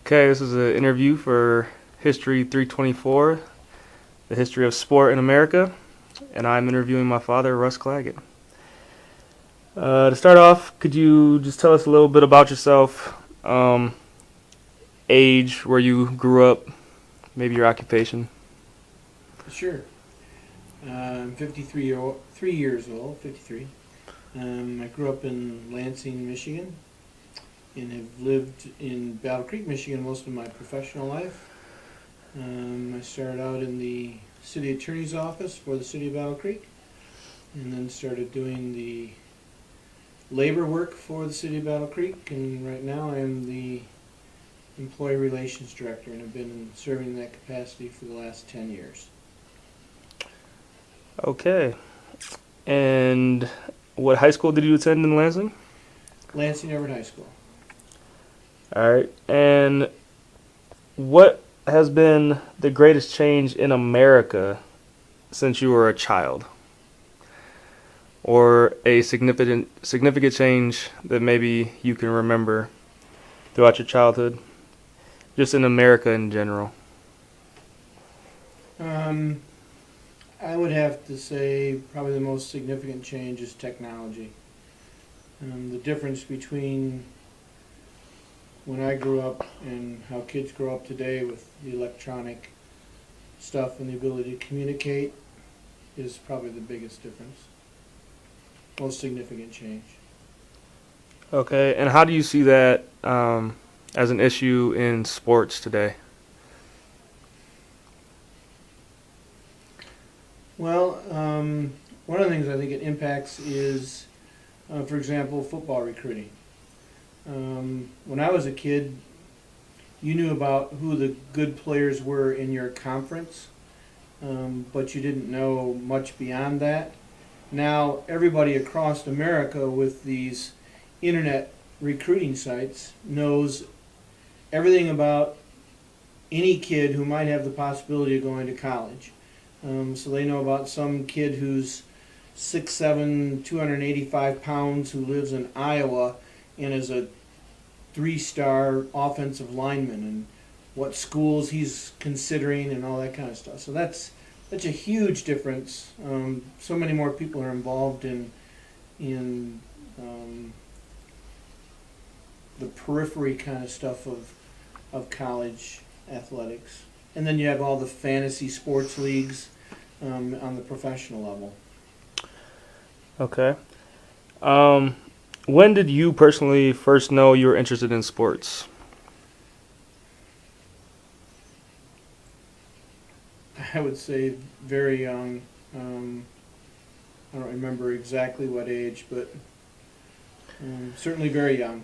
Okay, this is an interview for History 324, the history of sport in America, and I'm interviewing my father, Russ Claggett. To start off, could you just tell us a little bit about yourself, age, where you grew up, maybe your occupation? Sure. I'm 3 years old, 53. I grew up in Lansing, Michigan, and have lived in Battle Creek, Michigan most of my professional life. I started out in the city attorney's office for the city of Battle Creek, and then started doing the labor work for the city of Battle Creek, and right now I am the employee relations director, and have been serving in that capacity for the last 10 years. Okay. And what high school did you attend in Lansing? Lansing Everett High School. All right. And what has been the greatest change in America since you were a child? Or a significant change that maybe you can remember throughout your childhood, just in America in general? I would have to say probably the most significant change is technology. The difference between when I grew up and how kids grow up today with the electronic stuff and the ability to communicate is probably the biggest difference. Most significant change. Okay, and how do you see that as an issue in sports today? Well, one of the things I think it impacts is, for example, football recruiting. When I was a kid, you knew about who the good players were in your conference, but you didn't know much beyond that. Now, everybody across America with these internet recruiting sites knows everything about any kid who might have the possibility of going to college. So they know about some kid who's 6'7", 285 pounds, who lives in Iowa and is a 3-star offensive lineman, and what schools he's considering and all that kind of stuff. So that's a huge difference. So many more people are involved in the periphery kind of stuff of college athletics. And then you have all the fantasy sports leagues on the professional level. Okay. When did you personally first know you were interested in sports? I would say very young. I don't remember exactly what age, but certainly very young.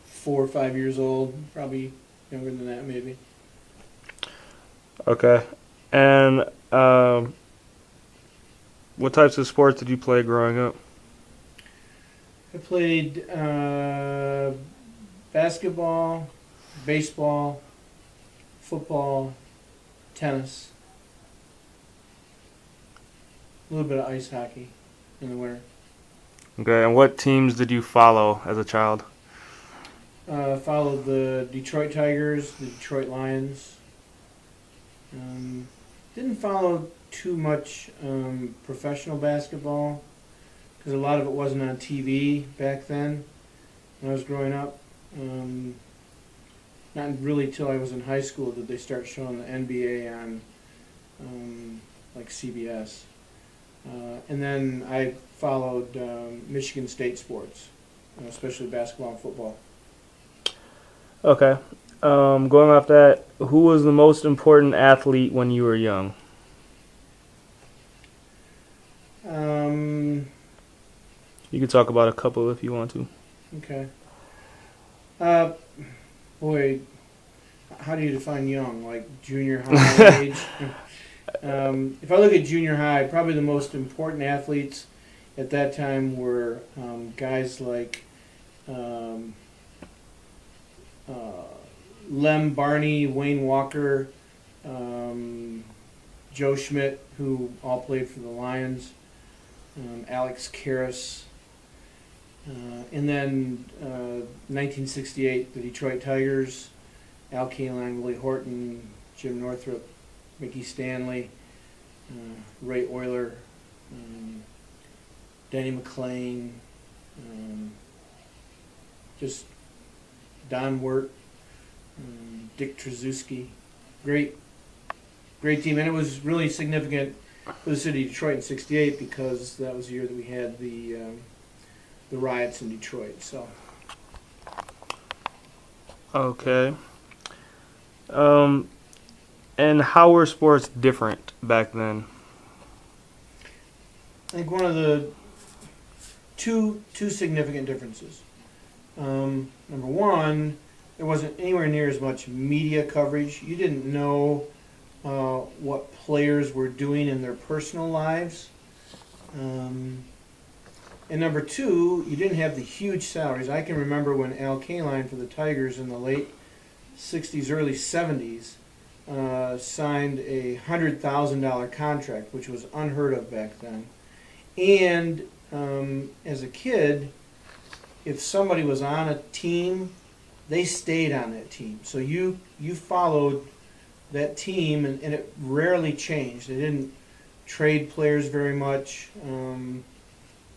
4 or 5 years old, probably younger than that maybe. Okay. And what types of sports did you play growing up? I played basketball, baseball, football, tennis, a little bit of ice hockey in the winter. Okay, and what teams did you follow as a child? Followed the Detroit Tigers, the Detroit Lions. Didn't follow too much professional basketball because a lot of it wasn't on TV back then when I was growing up. Not really till I was in high school did they start showing the NBA on like CBS. And then I followed Michigan State sports, especially basketball and football. Okay. Going off that, who was the most important athlete when you were young? Um, You could talk about a couple if you want to. okay. Boy, how do you define young? Like junior high age? If I look at junior high, probably the most important athletes at that time were guys like Lem Barney, Wayne Walker, Joe Schmidt, who all played for the Lions, Alex Karras, And then 1968, the Detroit Tigers, Al Kaline, Willie Horton, Jim Northrup, Mickey Stanley, Ray Euler, Denny McClain, just Don Wirt, Dick Trzeski. Great team. And it was really significant for the city of Detroit in '68 because that was the year that we had the riots in Detroit. So. Okay. And how were sports different back then? I think one of the two significant differences. Number one, there wasn't anywhere near as much media coverage. You didn't know what players were doing in their personal lives. And number two, you didn't have the huge salaries. I can remember when Al Kaline for the Tigers in the late 60s, early 70s signed a $100,000 contract, which was unheard of back then. And as a kid, if somebody was on a team, they stayed on that team. So you followed that team, and it rarely changed. They didn't trade players very much.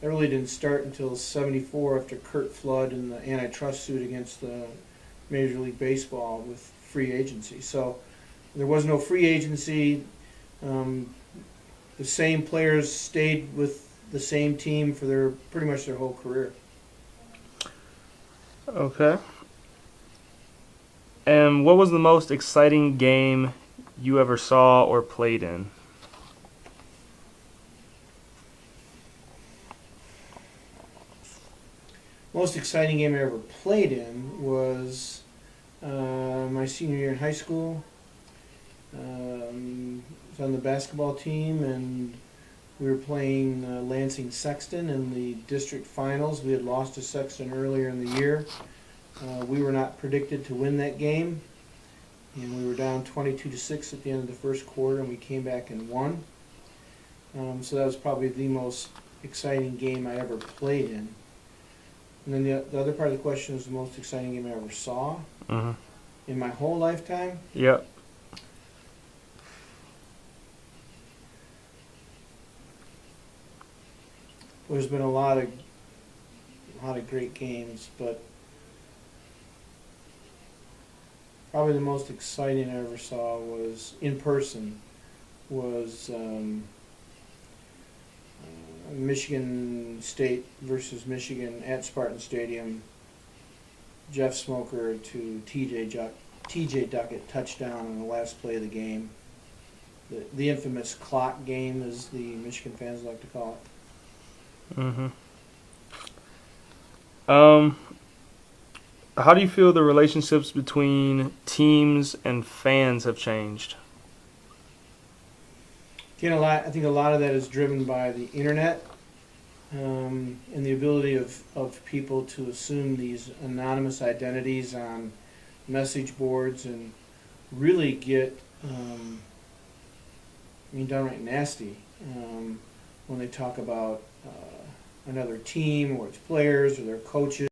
That really didn't start until '74 after Curt Flood and the antitrust suit against Major League Baseball with free agency. So there was no free agency. The same players stayed with the same team for pretty much their whole career. Okay. And what was the most exciting game you ever saw or played in? Most exciting game I ever played in was my senior year in high school. I was on the basketball team, and we were playing Lansing Sexton in the district finals. We had lost to Sexton earlier in the year. We were not predicted to win that game, and we were down 22-6 at the end of the first quarter, and we came back and won. So that was probably the most exciting game I ever played in. And then the other part of the question is the most exciting game I ever saw in my whole lifetime. Yep. There's been a lot of great games, but probably the most exciting I ever saw was in person. Was Michigan State versus Michigan at Spartan Stadium. Jeff Smoker to T.J. Duckett touchdown on the last play of the game. The infamous clock game, as the Michigan fans like to call it. How do you feel the relationships between teams and fans have changed? I think a lot of that is driven by the internet and the ability of people to assume these anonymous identities on message boards and really get, downright nasty when they talk about another team or its players or their coaches.